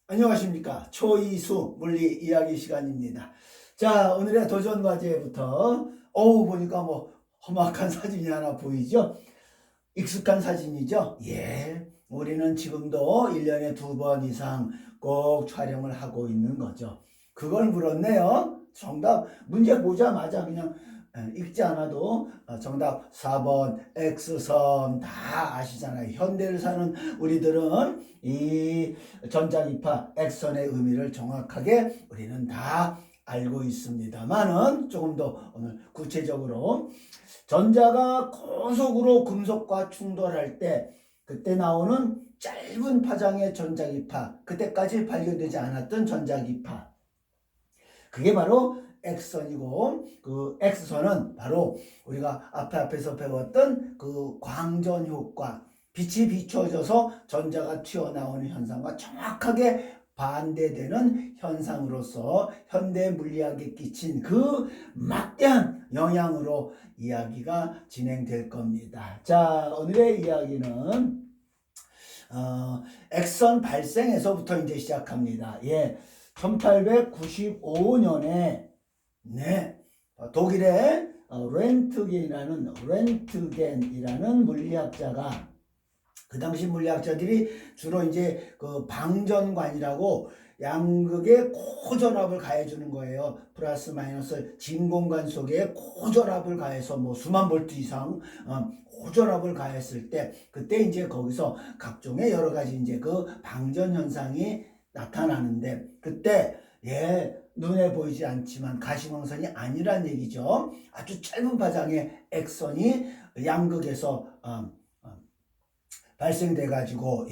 안녕하십니까. 초이수 물리 이야기 시간입니다. 자, 오늘의 도전 과제부터 보니까 뭐 험악한 사진이 하나 보이죠? 익숙한 사진이죠? 예. 우리는 지금도 1년에 2번 이상 꼭 촬영을 하고 있는 거죠. 그걸 물었네요. 정답 문제 보자마자 그냥 읽지 않아도 정답 4번 X선 다 아시잖아요. 현대를 사는 우리들은 이 전자기파 X선의 의미를 정확하게 우리는 다 알고 있습니다만은 조금 더 오늘 구체적으로 전자가 고속으로 금속과 충돌할 때 그때 나오는 짧은 파장의 전자기파, 그때까지 발견되지 않았던 전자기파, 그게 바로 X선이고, 그 X선은 바로 우리가 앞에서 배웠던 그 광전 효과, 빛이 비춰져서 전자가 튀어나오는 현상과 정확하게 반대되는 현상으로서 현대 물리학에 끼친 그 막대한 영향으로 이야기가 진행될 겁니다. 자, 오늘의 이야기는 X선 발생에서부터 이제 시작합니다. 예. 1895년에 독일의 렌트겐이라는 물리학자가, 그 당시 물리학자들이 주로 이제 그 방전관이라고 양극의 고전압을 가해주는 거예요. 플러스 마이너스 진공관 속에 고전압을 가해서 뭐 수만 볼트 이상 고전압을 가했을 때, 그때 이제 거기서 각종의 여러 가지 이제 그 방전 현상이 나타나는데, 그때 눈에 보이지 않지만 가시광선이 아니란 얘기죠. 아주 짧은 파장의 X선이 양극에서 발생돼 가지고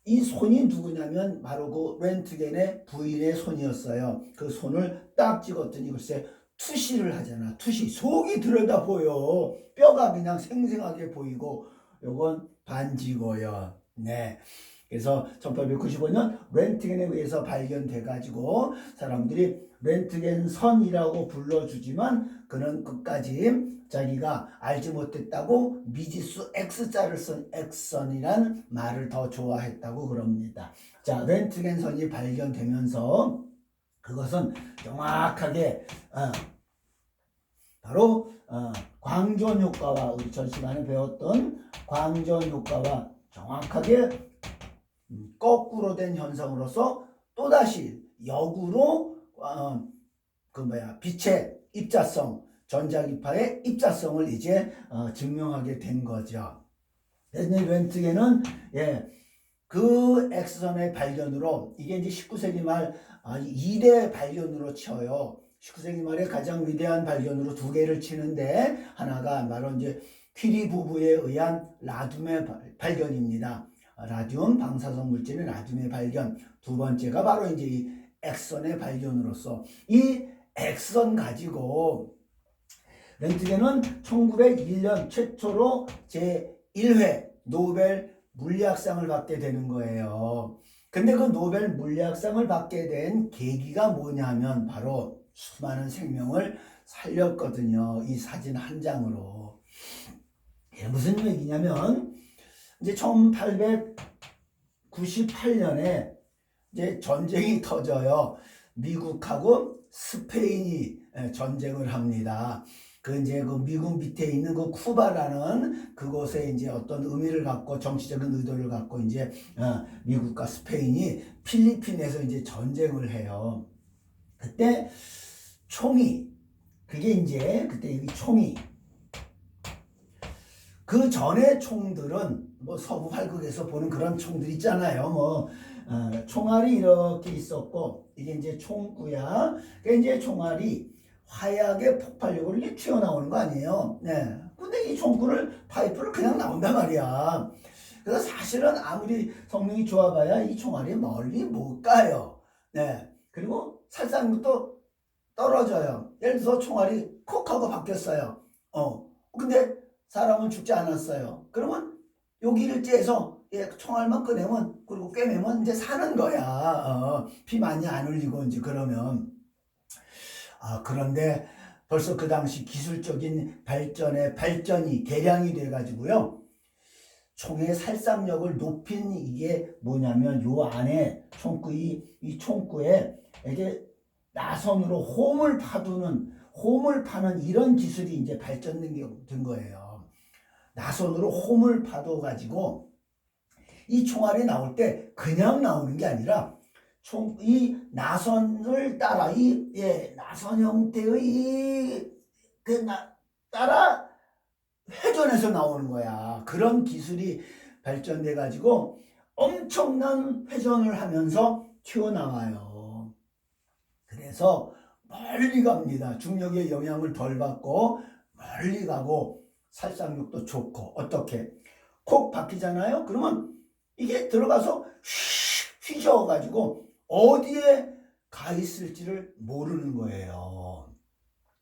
이 손이 누구냐면 바로 그 렌트겐의 부인의 손이었어요. 그 손을 딱 찍었더니 글쎄 투시를 하잖아. 투시. 속이 들여다 보여. 뼈가 그냥 생생하게 보이고, 요건 반지고요. 네. 그래서 1895년 렌트겐에 의해서 발견돼 가지고 사람들이 렌트겐 선이라고 불러주지만, 그는 끝까지 자기가 알지 못했다고 미지수 X자를 쓴 X선이란 말을 더 좋아했다고 그럽니다. 자, 렌트겐 선이 발견되면서 그것은 정확하게 바로 광전 효과와, 우리 전 시간에 배웠던 광전 효과와 정확하게 거꾸로 된 현상으로서 또다시 역으로 빛의 입자성, 전자기파의 입자성을 이제 증명하게 된 거죠. 렌트겐은 그 X선의 발견으로, 이게 이제 19세기 말 2대 발견으로 쳐요. 19세기 말에 가장 위대한 발견으로 두 개를 치는데, 하나가 바로 이제 퀴리 부부에 의한 라듐의 발견입니다. 라듐 방사성 물질의 라듐의 발견. 두 번째가 바로 이제 이 X선의 발견으로서, 이 X선 가지고 렌트겐은 1901년 최초로 제1회 노벨 물리학상을 받게 되는 거예요. 근데 그 노벨 물리학상을 받게 된 계기가 뭐냐면 바로 수많은 생명을 살렸거든요. 이 사진 한 장으로. 무슨 얘기냐면, 이제 1898년에 이제 전쟁이 터져요. 미국하고 스페인이 전쟁을 합니다. 그 이제 그 미국 밑에 있는 그 쿠바라는 그곳에 이제 어떤 의미를 갖고, 정치적인 의도를 갖고 이제 미국과 스페인이 필리핀에서 이제 전쟁을 해요. 그때 총이, 그게 이제 그때 이 총이, 그 전에 총들은 뭐 서부 활극에서 보는 그런 총들 있잖아요. 총알이 이렇게 있었고, 이게 이제 총구야. 그게 이제 총알이 화약의 폭발력으로 이렇게 튀어나오는 거 아니에요. 네. 근데 이 총구를, 파이프를 그냥 나온단 말이야. 그래서 사실은 아무리 성능이 좋아봐야 이 총알이 멀리 못 가요. 네. 그리고 살상부터 떨어져요. 예를 들어서 총알이 콕 하고 바뀌었어요. 근데 사람은 죽지 않았어요. 그러면 여기를 째서 총알만 꺼내면, 그리고 꿰매면 이제 사는 거야. 피 많이 안 흘리고 이제 그러면. 그런데 벌써 그 당시 기술적인 발전이 개량이 돼 가지고요. 총의 살상력을 높인 이게 뭐냐면 요 안에 총구 이 총구에 이게 나선으로 홈을 파는 이런 기술이 이제 발전된 거예요. 나선으로 홈을 파도 가지고 이 총알이 나올 때 그냥 나오는 게 아니라 이 나선을 따라 나선 형태의 따라 회전해서 나오는 거야. 그런 기술이 발전돼 가지고 엄청난 회전을 하면서 튀어나와요. 그래서 멀리 갑니다. 중력의 영향을 덜 받고 멀리 가고 살상력도 좋고. 어떻게? 콕 박히잖아요. 그러면 이게 들어가서 휘저어가지고 어디에 가 있을지를 모르는 거예요.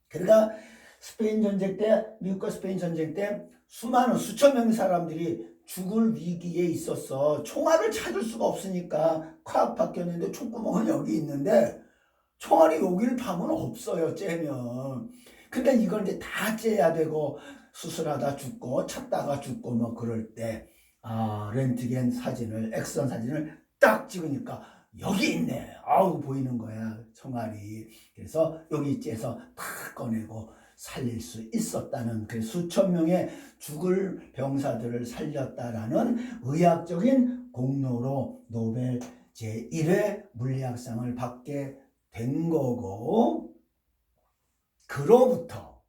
그러니까 스페인 전쟁 때, 미국과 스페인 전쟁 때 수천 명의 사람들이 죽을 위기에 있었어. 총알을 찾을 수가 없으니까 콱 박혔는데 총구멍은 여기 있는데 총알이 여기를 파면 없어요. 째면. 근데 이걸 이제 다 째야 되고 수술하다 죽고 찾다가 죽고 뭐 그럴 때 렌트겐 사진을 엑선 사진을 딱 찍으니까 여기 있네. 아우 보이는 거야 총알이. 그래서 여기 째서 탁 꺼내고 살릴 수 있었다는 그 수천 명의 죽을 병사들을 살렸다라는 의학적인 공로로 노벨 제1회 물리학상을 받게 된 거고, 그로부터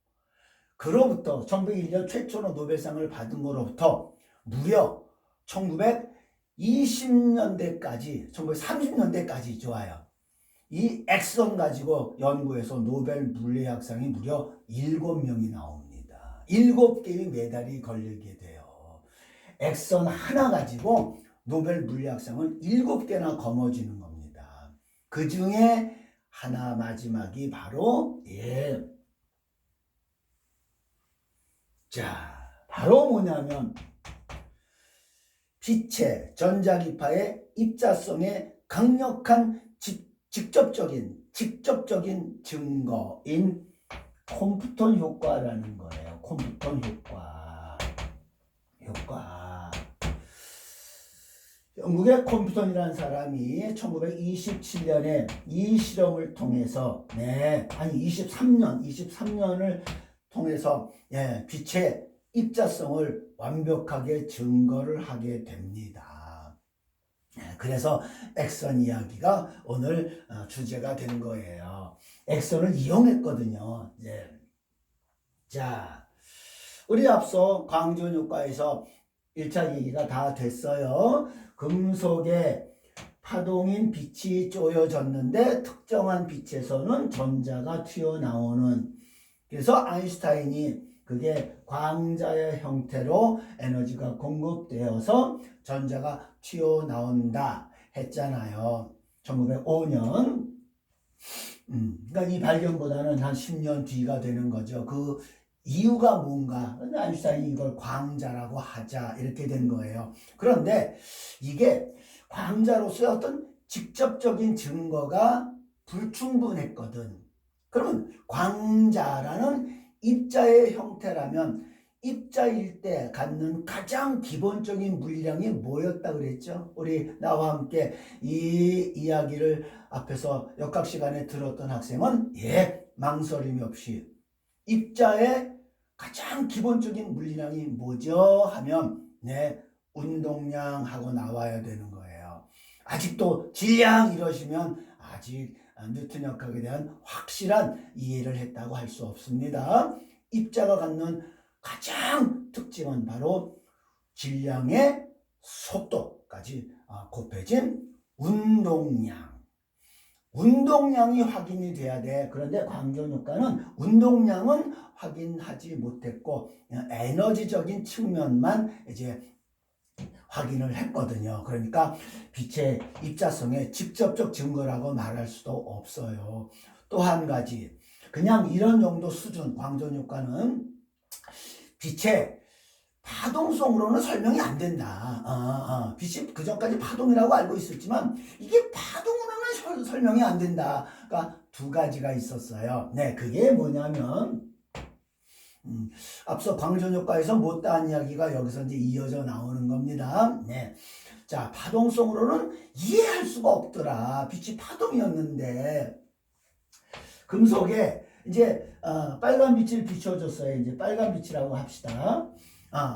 1901년 최초로 노벨상을 받은 거로부터 무려 1920년대까지 1930년대까지 좋아요. 이 엑선 가지고 연구해서 노벨 물리학상이 무려 7명이 나옵니다. 7개의 메달이 걸리게 돼요. 엑선 하나 가지고 노벨 물리학상은 7개나 거머쥐는 겁니다. 그 중에 하나 마지막이 바로 바로 뭐냐면 빛의 전자기파의 입자성의 강력한 직접적인 증거인 콤프톤 효과라는 거예요. 콤프톤 효과. 영국의 콤프톤이라는 사람이 1927년에 이 실험을 통해서 23년을 통해서 빛의 입자성을 완벽하게 증거를 하게 됩니다. 그래서 엑선 이야기가 오늘 주제가 된 거예요. 엑선을 이용했거든요. 자, 우리 앞서 광전 효과에서 1차 얘기가 다 됐어요. 금속의 파동인 빛이 쪼여졌는데 특정한 빛에서는 전자가 튀어나오는, 그래서 아인슈타인이 그게 광자의 형태로 에너지가 공급되어서 전자가 튀어나온다 했잖아요. 1905년. 그러니까 이 발견보다는 한 10년 뒤가 되는 거죠. 그 이유가 뭔가? 아인슈타인이 이걸 광자라고 하자 이렇게 된 거예요. 그런데 이게 광자로서의 어떤 직접적인 증거가 불충분했거든. 그러면 광자라는 입자의 형태라면 입자일 때 갖는 가장 기본적인 물량이 뭐였다 그랬죠? 우리 나와 함께 이 이야기를 앞에서 역학 시간에 들었던 학생은 망설임이 없이 입자의 가장 기본적인 물량이 뭐죠? 하면 운동량하고 나와야 되는 거예요. 아직도 질량 이러시면 아직 뉴턴 역학에 대한 확실한 이해를 했다고 할 수 없습니다. 입자가 갖는 가장 특징은 바로 질량의 속도까지 곱해진 운동량이 확인이 돼야 돼. 그런데 광전 효과는 운동량은 확인하지 못했고 에너지적인 측면만 이제 확인을 했거든요. 그러니까 빛의 입자성의 직접적 증거라고 말할 수도 없어요. 또 한 가지, 그냥 이런 정도 수준 광전 효과는 빛의 파동성으로는 설명이 안 된다. 빛이 그전까지 파동이라고 알고 있었지만 이게 파동으로는 설명이 안 된다. 그러니까 두 가지가 있었어요. 그게 뭐냐면 앞서 광전 효과에서 못다한 이야기가 여기서 이제 이어져 나오는 겁니다. 네. 자, 파동성으로는 이해할 수가 없더라. 빛이 파동이었는데 금속에 이제 빨간 빛을 비춰줬어요. 이제 빨간 빛이라고 합시다.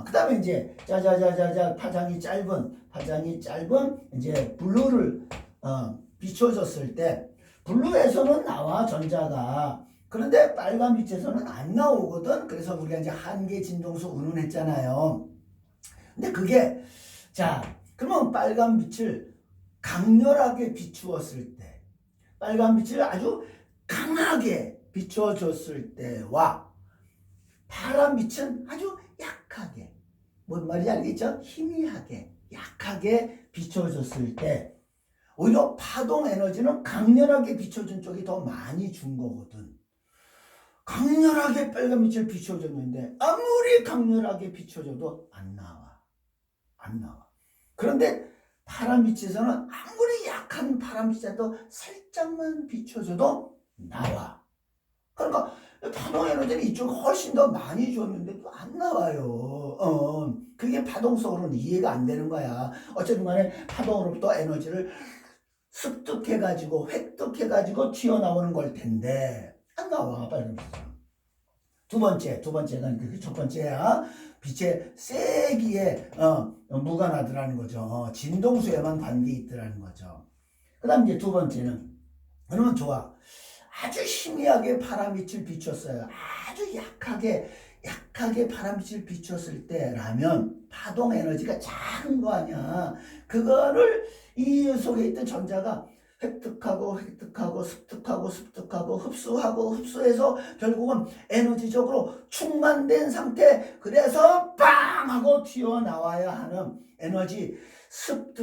그 다음에 이제 짜자자자자 파장이 짧은 이제 블루를 비춰줬을 때 블루에서는 나와 전자가. 그런데 빨간 빛에서는 안 나오거든. 그래서 우리가 이제 한계 진동수 운운했잖아요. 근데 그게 자 그러면 빨간 빛을 강렬하게 비추었을 때, 빨간 빛을 아주 강하게 비춰줬을 때와 파란 빛은 아주 약하게, 뭔 말인지 알겠죠? 희미하게, 약하게 비춰줬을 때 오히려 파동 에너지는 강렬하게 비춰준 쪽이 더 많이 준 거거든. 강렬하게 빨간 빛을 비춰줬는데 아무리 강렬하게 비춰줘도 안 나와. 그런데 파란 빛에서는 아무리 약한 파란 빛이라도 살짝만 비춰줘도 나와. 그러니까 파동 에너지는 이쪽 훨씬 더 많이 줬는데 또 안 나와요. 그게 파동성으로는 이해가 안 되는 거야. 어쨌든 간에 파동으로부터 에너지를 습득해가지고 획득해가지고 튀어나오는 걸 텐데 안 나와 빨간 빛은. 두 번째가 그게 첫 번째야. 빛의 세기에 무관하더라는 거죠. 진동수에만 관계 있더라는 거죠. 그 다음 이제 두 번째는, 그러면 좋아. 아주 희미하게 파란 빛을 비췄어요. 아주 약하게 파란 빛을 비췄을 때라면 파동 에너지가 작은 거 아니야. 그거를 이 속에 있던 전자가 획득하고 습득하고 흡수해서 결국은 에너지적으로 충만된 상태, 그래서 빵 하고 튀어나와야 하는 에너지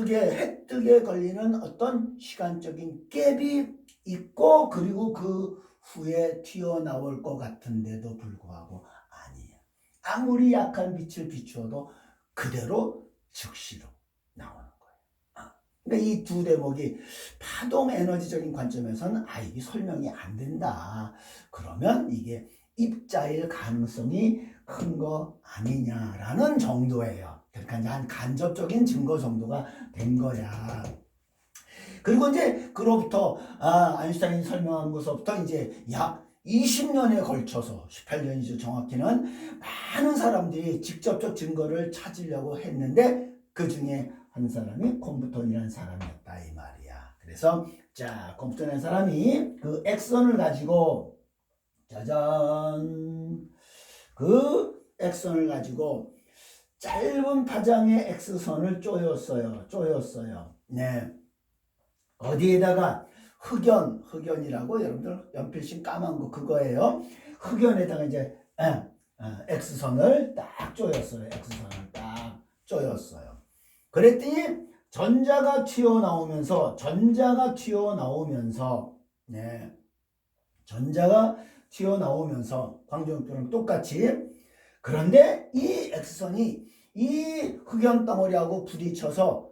획득에 걸리는 어떤 시간적인 갭이 있고, 그리고 그 후에 튀어나올 것 같은데도 불구하고 아니에요. 아무리 약한 빛을 비추어도 그대로 즉시로 나오는 거예요. 그러니까 이 두 대목이 파동 에너지적인 관점에서는 이게 설명이 안 된다. 그러면 이게 입자일 가능성이 큰 거 아니냐라는 정도예요. 그러니까 이제 한 간접적인 증거 정도가 된 거야. 그리고 이제 그로부터 아인슈타인이 설명한 것부터 이제 약 20년에 걸쳐서, 18년이죠 정확히는, 많은 사람들이 직접적 증거를 찾으려고 했는데 그 중에 한 사람이 콤프톤이라는 사람이었다 이 말이야. 그래서 자, 콤프톤이라는 사람이 그 액선을 가지고 짜잔, 그 액선을 가지고 짧은 파장의 X선을 쪼였어요. 네. 어디에다가 흑연이라고 여러분들 연필심 까만 거 그거예요. 흑연에다가 이제 X선을 딱 쪼였어요. X선을 딱 쪼였어요. 그랬더니 전자가 튀어나오면서 네, 전자가 튀어나오면서 광전표랑 똑같이, 그런데 이 X선이 이 흑연 덩어리하고 부딪혀서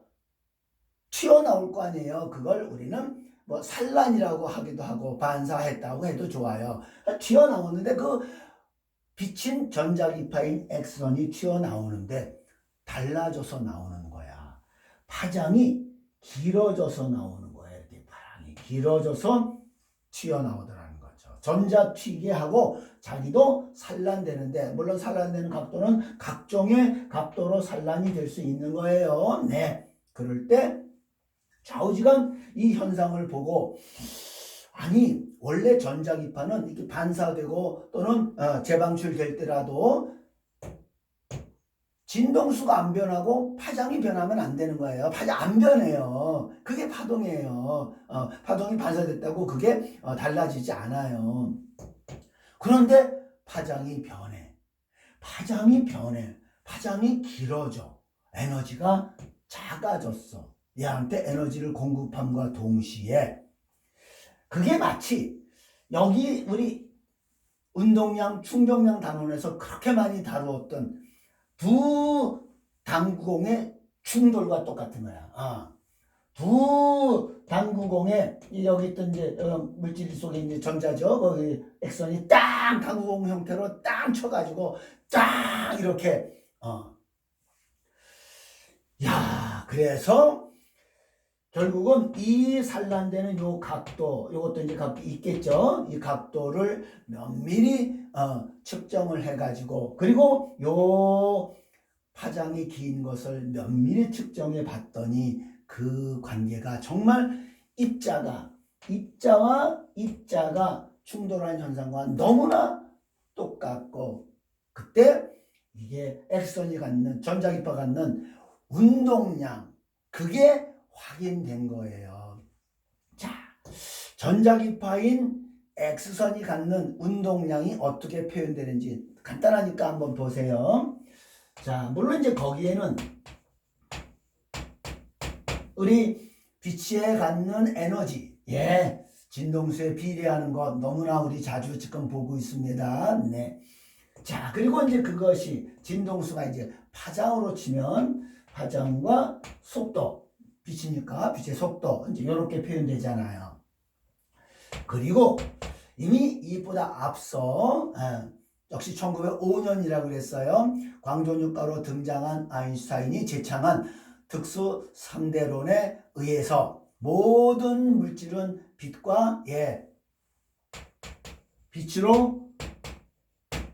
튀어나올 거 아니에요. 그걸 우리는 뭐 산란이라고 하기도 하고 반사했다고 해도 좋아요. 튀어나오는데 그 비친 전자기파인 X선이 튀어나오는데 달라져서 나오는 거야. 파장이 길어져서 나오는 거야. 이렇게 파장이 길어져서 튀어나오더라는 거죠. 전자 튀게 하고 자기도 산란되는데, 물론 산란되는 각도는 각종의 각도로 산란이 될 수 있는 거예요. 네. 그럴 때 좌우지간 이 현상을 보고, 아니 원래 전자기파는 이렇게 반사되고 또는 재방출될 때라도 진동수가 안 변하고 파장이 변하면 안 되는 거예요. 파장 안 변해요. 그게 파동이에요. 파동이 반사됐다고 그게 달라지지 않아요. 그런데 파장이 변해. 파장이 길어져. 에너지가 작아졌어. 얘한테 에너지를 공급함과 동시에 그게 마치 여기 우리 운동량, 충격량 단원에서 그렇게 많이 다루었던 두 당구공의 충돌과 똑같은 거야. 두 당구공에 여기 있던 이제 물질 속에 이제 전자죠. 거기 액선이 땅 당구공 형태로 땅 쳐가지고 땅 이렇게 야 그래서 결국은 이 산란되는 요 각도, 요것도 이제 각도 있겠죠. 이 각도를 면밀히 측정을 해가지고 그리고 요 파장이 긴 것을 면밀히 측정해 봤더니 그 관계가 정말 입자와 입자가 충돌하는 현상과 너무나 똑같고 그때 이게 액선이 갖는 전자기파가 갖는 운동량 그게 확인된 거예요. 자, 전자기파인 X선이 갖는 운동량이 어떻게 표현되는지 간단하니까 한번 보세요. 자, 물론 이제 거기에는 우리 빛에 갖는 에너지, 진동수에 비례하는 것 너무나 우리 자주 지금 보고 있습니다. 네. 자, 그리고 이제 그것이 진동수가 이제 파장으로 치면 파장과 속도, 빛이니까 빛의 속도 이제 이렇게 표현되잖아요. 그리고 이미 이보다 앞서 역시 1905년이라고 그랬어요. 광존육가로 등장한 아인슈타인이 제창한 특수 3대론에 의해서 모든 물질은 빛과 빛으로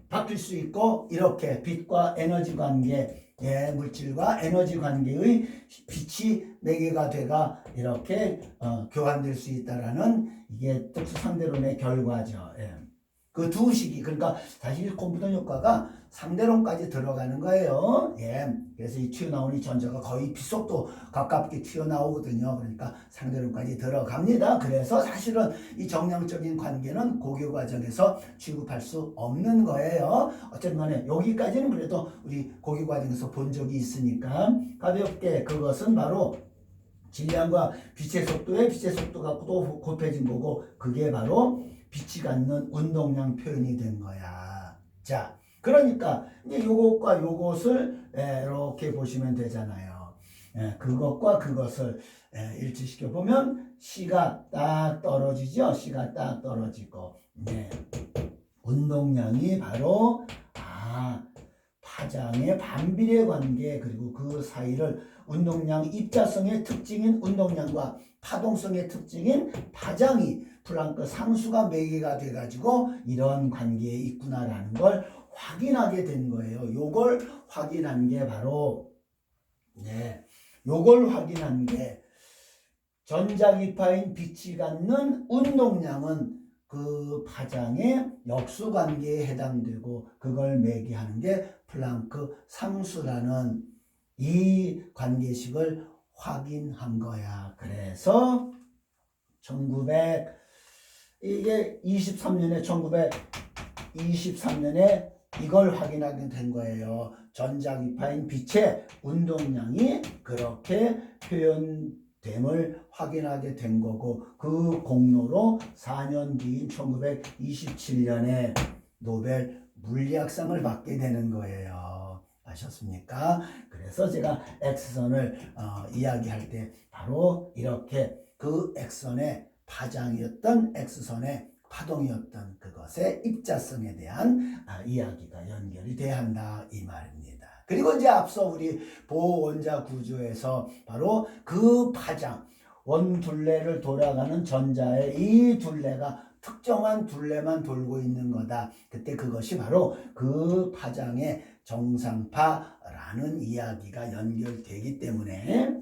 바뀔 수 있고 이렇게 빛과 에너지 관계 물질과 에너지 관계의 빛이 4개가 돼가 이렇게 교환될 수 있다라는 이게 특수 상대론의 결과죠. 그 두 식이 그러니까 사실 컴퓨터 효과가 상대론까지 들어가는 거예요. 그래서 이 튀어나오는 이 전자가 거의 빛속도 가깝게 튀어나오거든요. 그러니까 상대론까지 들어갑니다. 그래서 사실은 이 정량적인 관계는 고교 과정에서 취급할 수 없는 거예요. 어쨌든 간에 여기까지는 그래도 우리 고교 과정에서 본 적이 있으니까 가볍게 그것은 바로 질량과 빛의 속도가 또 곱해진 거고 그게 바로 빛이 갖는 운동량 표현이 된 거야. 자, 그러니까 이제 요것과 요것을 이렇게 보시면 되잖아요. 그것과 그것을 일치시켜 보면 C가 딱 떨어지죠. C가 딱 떨어지고 운동량이 바로 파장의 반비례 관계 그리고 그 사이를 운동량 입자성의 특징인 운동량과 파동성의 특징인 파장이 플랑크 상수가 매개가 돼가지고 이런 관계에 있구나라는 걸 확인하게 된 거예요. 요걸 확인한 게 바로 요걸 확인한 게 전자기파인 빛이 갖는 운동량은 그 파장의 역수관계에 해당되고 그걸 매개하는 게 플랑크 상수라는 이 관계식을 확인한 거야. 그래서 1923년에 이걸 확인하게 된 거예요. 전자기파인 빛의 운동량이 그렇게 표현됨을 확인하게 된 거고 그 공로로 4년 뒤인 1927년에 노벨 물리학상을 받게 되는 거예요. 아셨습니까? 그래서 제가 X선을 이야기할 때 바로 이렇게 그 X선의 파장이었던 X선의 파동이었던 그것의 입자성에 대한 이야기가 연결이 돼야 한다 이 말입니다. 그리고 이제 앞서 우리 보원자 구조에서 바로 그 파장 원둘레를 돌아가는 전자의 이 둘레가 특정한 둘레만 돌고 있는 거다. 그때 그것이 바로 그 파장의 정상파라는 이야기가 연결되기 때문에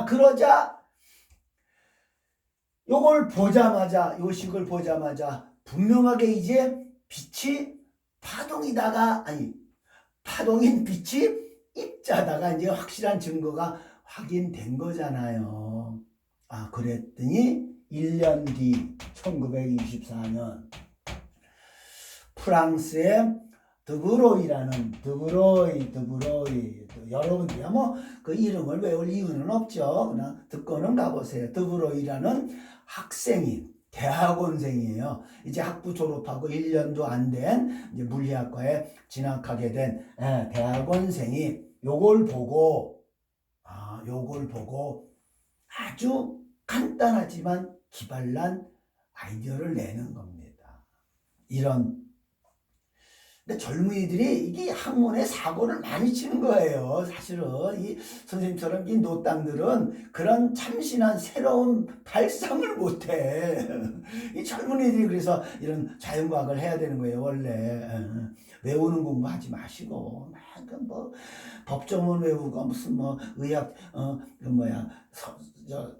그러자 요걸 보자마자 요식을 보자마자 분명하게 이제 빛이 파동인 빛이 입자다가 이제 확실한 증거가 확인된 거잖아요. 그랬더니 1년 뒤 1924년 프랑스의 드브로이라는 여러분들이 그 이름을 외울 이유는 없죠. 그냥 듣고는 가보세요. 드브로이라는 학생이 대학원생이에요. 이제 학부 졸업하고 1년도 안 된 이제 물리학과에 진학하게 된 대학원생이 요걸 보고 아주 간단하지만 기발난 아이디어를 내는 겁니다. 근데 젊은이들이 이게 학문에 사고를 많이 치는 거예요. 사실은 이 선생님처럼 이 노땅들은 그런 참신한 새로운 발상을 못해. 이 젊은이들이 그래서 이런 자연과학을 해야 되는 거예요. 원래 외우는 공부하지 마시고 막 뭐 법조문 외우고 무슨 뭐 의학 그 뭐야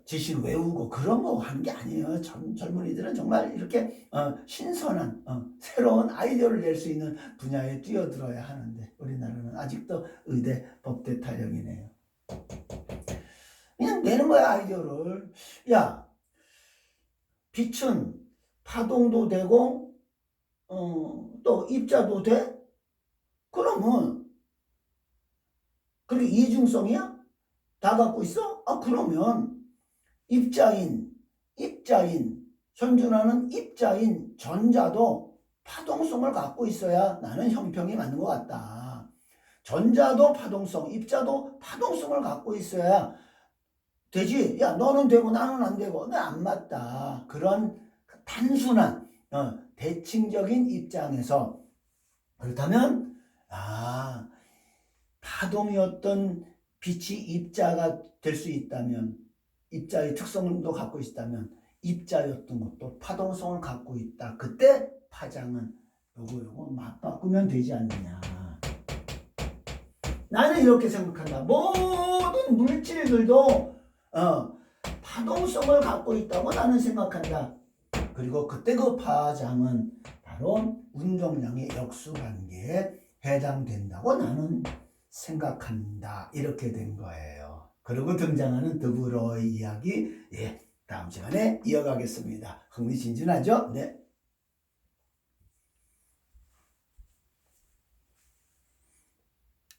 지식 외우고 그런 거 하는 게 아니에요. 젊은이들은 정말 이렇게 신선한 새로운 아이디어를 낼 수 있는 분야에 뛰어들어야 하는데 우리나라는 아직도 의대 법대 타령이네요. 그냥 내는 거야 아이디어를. 야, 빛은 파동도 되고 또 입자도 돼? 그러면 그게 이중성이야? 다 갖고 있어? 그러면 입자인 현존하는 입자인 전자도 파동성을 갖고 있어야 나는 형평이 맞는 것 같다. 전자도 파동성, 입자도 파동성을 갖고 있어야 되지. 야, 너는 되고 나는 안 되고 나 안 맞다. 그런 단순한 대칭적인 입장에서 그렇다면 파동이었던 빛이 입자가 될 수 있다면, 입자의 특성도 갖고 있다면 입자였던 것도 파동성을 갖고 있다. 그때 파장은 요거 맞바꾸면 되지 않느냐. 나는 이렇게 생각한다. 모든 물질들도 파동성을 갖고 있다고 나는 생각한다. 그리고 그때 그 파장은 바로 운동량의 역수관계에 해당된다고 나는 생각한다. 이렇게 된 거예요. 그리고 등장하는 드브로의 이야기, 다음 시간에 이어가겠습니다. 흥미진진하죠? 네.